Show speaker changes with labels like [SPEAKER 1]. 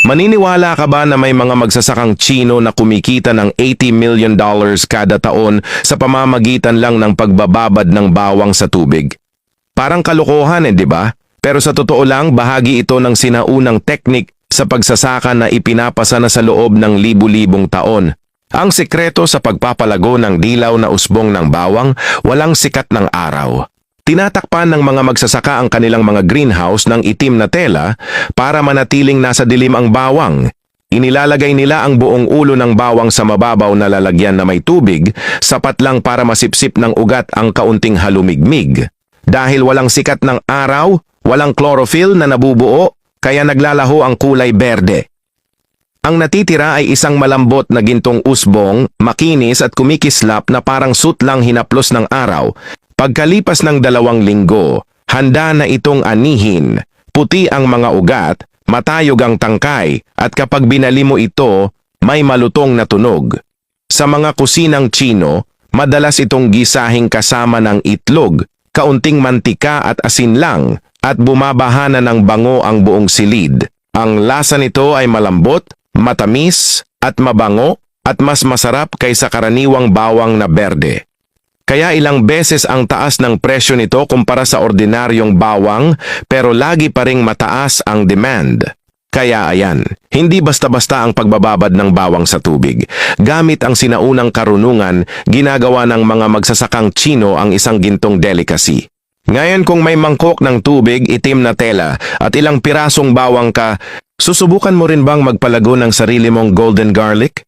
[SPEAKER 1] Maniniwala ka ba na may mga magsasakang Tsino na kumikita ng $80 million kada taon sa pamamagitan lang ng pagbababad ng bawang sa tubig? Parang kalokohan di ba? Pero sa totoo lang, bahagi ito ng sinaunang teknik sa pagsasaka na ipinapasa na sa loob ng libu-libong taon. Ang sekreto sa pagpapalago ng dilaw na usbong ng bawang, walang sikat ng araw. Tinatakpan ng mga magsasaka ang kanilang mga greenhouse ng itim na tela para manatiling nasa dilim ang bawang. Inilalagay nila ang buong ulo ng bawang sa mababaw na lalagyan na may tubig, sapat lang para masipsip ng ugat ang kaunting halumigmig. Dahil walang sikat ng araw, walang chlorophyll na nabubuo, kaya naglalaho ang kulay berde. Ang natitira ay isang malambot na gintong usbong, makinis at kumikislap na parang sut lang hinaplos ng araw. Pagkalipas ng 2 linggo, handa na itong anihin. Puti ang mga ugat, matayog ang tangkay, at kapag binali mo ito, may malutong na tunog. Sa mga kusinang Tsino, madalas itong gisahing kasama ng itlog, kaunting mantika at asin lang, at bumabahana ng bango ang buong silid. Ang lasa nito ay malambot, matamis, at mabango, at mas masarap kaysa karaniwang bawang na berde. Kaya ilang beses ang taas ng presyo nito kumpara sa ordinaryong bawang, pero lagi pa ring mataas ang demand. Kaya ayan, hindi basta-basta ang pagbababad ng bawang sa tubig. Gamit ang sinaunang karunungan, ginagawa ng mga magsasakang Tsino ang isang gintong delicacy. Ngayon kung may mangkok ng tubig, itim na tela, at ilang pirasong bawang ka, susubukan mo rin bang magpalago ng sarili mong golden garlic?